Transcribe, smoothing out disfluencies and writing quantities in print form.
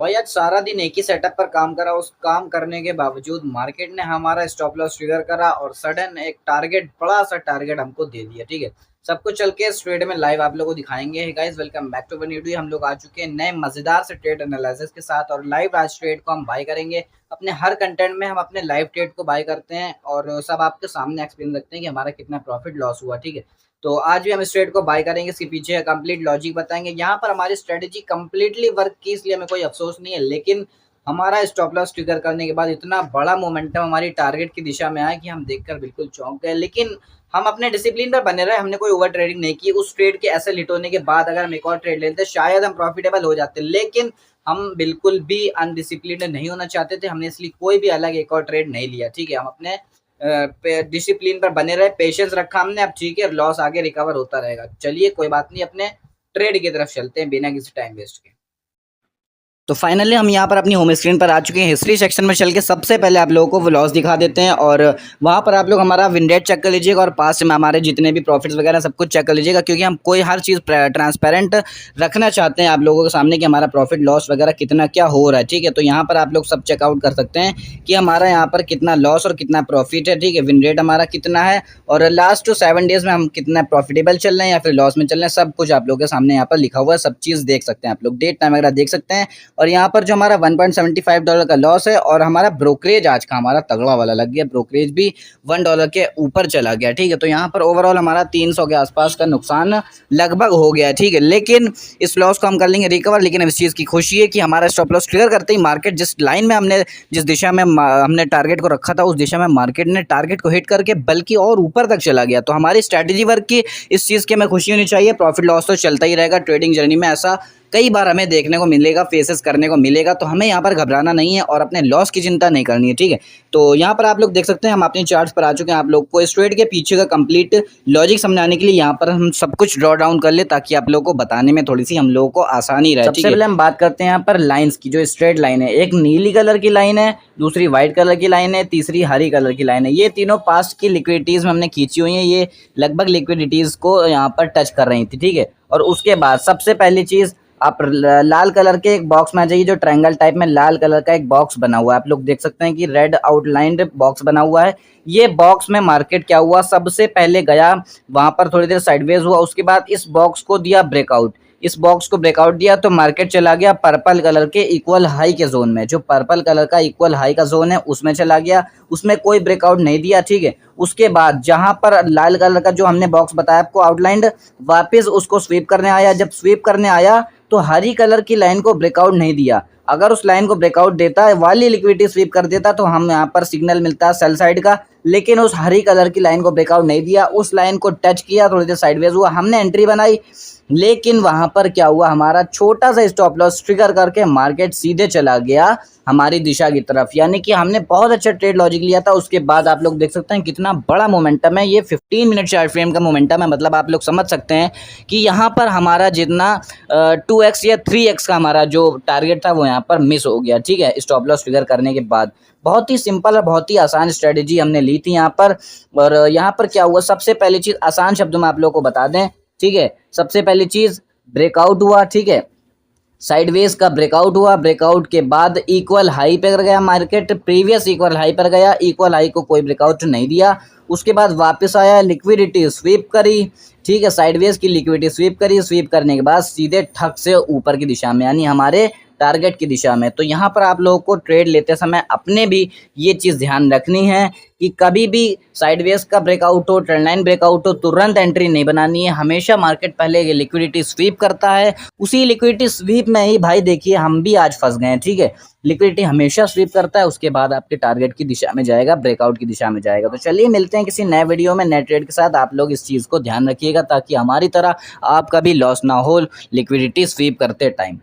भाई आज सारा दिन एक ही सेटअप पर काम करा। उस काम करने के बावजूद मार्केट ने हमारा स्टॉप लॉस ट्रिगर करा और सडन एक टारगेट, बड़ा सा टारगेट हमको दे दिया। ठीक है, सब कुछ चल के इस ट्रेड में लाइव आप लोगों को दिखाएंगे। Hey guys, welcome back to one video. हम लोग आ चुके हैं नए मजेदार से ट्रेड एनालिसिस के साथ और लाइव आज ट्रेड को हम बाय करेंगे। अपने हर कंटेंट में हम अपने लाइव ट्रेड को बाय करते हैं और सब आपके सामने एक्सप्लेन रखते हैं कि हमारा कितना प्रॉफिट लॉस हुआ। ठीक है, तो आज भी हम इस ट्रेड को बाय करेंगे, इसके पीछे का कंप्लीट लॉजिक बताएंगे। यहाँ पर हमारी स्ट्रेटेजी कंप्लीटली वर्क की, इसलिए हमें कोई अफसोस नहीं है। लेकिन हमारा स्टॉप लॉस ट्रिगर करने के बाद इतना बड़ा मोमेंटम हमारी टारगेट की दिशा में आया कि हम देखकर बिल्कुल चौंक गए। लेकिन हम अपने डिसिप्लिन पर बने रहे, हमने कोई ओवर ट्रेडिंग नहीं की। उस ट्रेड के ऐसे हिट होने के बाद अगर हम एक और ट्रेड लेते शायद हम प्रॉफिटेबल हो जाते, लेकिन हम बिल्कुल भी अनडिसिप्लिन नहीं होना चाहते थे। हमने इसलिए कोई भी अलग एक और ट्रेड नहीं लिया। ठीक है, हम अपने डिसिप्लिन पर बने रहे, पेशेंस रखा हमने। अब ठीक है, लॉस आगे रिकवर होता रहेगा। चलिए कोई बात नहीं, अपने ट्रेड की तरफ चलते हैं बिना किसी टाइम वेस्ट के। तो फाइनली हम यहाँ पर अपनी होम स्क्रीन पर आ चुके हैं। हिस्ट्री सेक्शन में चल के सबसे पहले आप लोगों को वो लॉस दिखा देते हैं और वहाँ पर आप लोग हमारा विन रेट चेक कर लीजिएगा और पास में हमारे जितने भी प्रॉफिट्स वगैरह सब कुछ चेक कर लीजिएगा, क्योंकि हम कोई हर चीज़ ट्रांसपेरेंट रखना चाहते हैं आप लोगों के सामने कि हमारा प्रॉफिट लॉस वगैरह कितना क्या हो रहा है। ठीक है, तो यहाँ पर आप लोग सब चेकआउट कर सकते हैं कि हमारा यहाँ पर कितना लॉस और कितना प्रॉफिट है। ठीक है, विन रेट हमारा कितना है और लास्ट 7 डेज में हम कितना प्रॉफिटेबल चल रहे हैं या फिर लॉस में चल रहे हैं, सब कुछ आप लोगों के सामने यहाँ पर लिखा हुआ है। सब चीज़ देख सकते हैं आप लोग, डेट टाइम वगैरह देख सकते हैं। और यहाँ पर जो हमारा $1.75 का लॉस है और हमारा ब्रोकरेज आज का हमारा तगड़ा वाला लग गया, ब्रोकरेज भी $1 के ऊपर चला गया। ठीक है, तो यहाँ पर ओवरऑल हमारा 300 के आसपास का नुकसान लगभग हो गया। ठीक है, लेकिन इस लॉस को हम कर लेंगे रिकवर। लेकिन इस चीज़ की खुशी है कि हमारा स्टॉप लॉस ट्रिगर करते ही मार्केट जिस लाइन में हमने, जिस दिशा में हमने टारगेट को रखा था, उस दिशा में मार्केट ने टारगेट को हिट करके बल्कि और ऊपर तक चला गया। तो हमारी स्ट्रैटेजी वर्क की, इस चीज़ की हमें खुशी होनी चाहिए। प्रॉफिट लॉस तो चलता ही रहेगा ट्रेडिंग जर्नी में, ऐसा कई बार हमें देखने को मिलेगा, फेसेस करने को मिलेगा। तो हमें यहाँ पर घबराना नहीं है और अपने लॉस की चिंता नहीं करनी है। ठीक है, तो यहाँ पर आप लोग देख सकते हैं हम अपने चार्ट्स पर आ चुके हैं। आप लोग को इस ट्रेड के पीछे का कंप्लीट लॉजिक समझाने के लिए यहाँ पर हम सब कुछ ड्रॉ डाउन कर ले, ताकि आप लोगों को बताने में थोड़ी सी हम लोगों को आसानी रहे। सबसे पहले हम बात करते हैं यहाँ पर लाइन्स की। जो स्ट्रेट लाइन है, एक नीली कलर की लाइन है, दूसरी व्हाइट कलर की लाइन है, तीसरी हरी कलर की लाइन है। ये तीनों पास्ट की लिक्विडिटीज़ में हमने खींची हुई है। ये लगभग लिक्विडिटीज़ को यहाँ पर टच कर रही थी। ठीक है, और उसके बाद सबसे पहली चीज़, आप लाल कलर के एक बॉक्स में आ जाइए। जो ट्रायंगल टाइप में लाल कलर का एक बॉक्स बना हुआ है, आप लोग देख सकते हैं कि रेड आउटलाइंड बॉक्स बना हुआ है। ये बॉक्स में मार्केट क्या हुआ, सबसे पहले गया वहां पर, थोड़ी देर साइडवेज हुआ, उसके बाद इस बॉक्स को दिया ब्रेकआउट। इस बॉक्स को ब्रेकआउट दिया तो मार्केट चला गया पर्पल कलर के इक्वल हाई के जोन में। जो पर्पल कलर का इक्वल हाई का जोन है उसमें चला गया, उसमें कोई ब्रेकआउट नहीं दिया। ठीक है, उसके बाद जहां पर लाल कलर का जो हमने बॉक्स बताया आपको आउटलाइंड, वापस उसको स्वीप करने आया। जब स्वीप करने आया तो हरी कलर की लाइन को ब्रेकआउट नहीं दिया। अगर उस लाइन को ब्रेकआउट देता है, वाली लिक्विडिटी स्वीप कर देता, तो हम यहाँ पर सिग्नल मिलता है सेल साइड का। लेकिन उस हरी कलर की लाइन को ब्रेकआउट नहीं दिया, उस लाइन को टच किया, थोड़ी देर साइडवेज हुआ, हमने एंट्री बनाई। लेकिन वहां पर क्या हुआ, हमारा छोटा सा स्टॉप लॉस ट्रिगर करके मार्केट सीधे चला गया हमारी दिशा की तरफ। यानी कि हमने बहुत अच्छा ट्रेड लॉजिक लिया था। उसके बाद आप लोग देख सकते हैं कितना बड़ा मोमेंटम है। ये 15 मिनट चार्ट फ्रेम का मोमेंटम है। मतलब आप लोग समझ सकते हैं कि यहाँ पर हमारा जितना 2x या 3x का हमारा जो टारगेट था वो यहाँ पर मिस हो गया। ठीक है, स्टॉप लॉस ट्रिगर करने के बाद बहुत ही सिंपल और बहुत ही आसान स्ट्रेटेजी हमने ली थी यहाँ पर। और यहाँ पर क्या हुआ, सबसे पहली चीज़ आसान शब्दों में आप लोग को बता दें। ठीक है, सबसे पहली चीज़ ब्रेकआउट हुआ। ठीक है, साइडवेज का ब्रेकआउट हुआ। ब्रेकआउट के बाद इक्वल हाई पर गया मार्केट, प्रीवियस इक्वल हाई पर गया, इक्वल हाई को कोई ब्रेकआउट नहीं दिया। उसके बाद वापस आया, लिक्विडिटी स्वीप करी। ठीक है, साइडवेज की लिक्विडिटी स्वीप करी, स्वीप करने के बाद सीधे ठक से ऊपर की दिशा में, यानी हमारे टारगेट की दिशा में। तो यहाँ पर आप लोगों को ट्रेड लेते समय अपने भी ये चीज़ ध्यान रखनी है कि कभी भी साइडवेज का ब्रेकआउट हो, ट्रेंड लाइन ब्रेकआउट हो, तुरंत एंट्री नहीं बनानी है। हमेशा मार्केट पहले ये लिक्विडिटी स्वीप करता है, उसी लिक्विडिटी स्वीप में ही भाई देखिए हम भी आज फंस गए हैं। ठीक है, लिक्विडिटी हमेशा स्वीप करता है, उसके बाद आपके टारगेट की दिशा में जाएगा, ब्रेकआउट की दिशा में जाएगा। तो चलिए मिलते हैं किसी नए वीडियो में नए ट्रेड के साथ। आप लोग इस चीज़ को ध्यान रखिएगा ताकि हमारी तरह आपका भी लॉस ना हो लिक्विडिटी स्वीप करते टाइम।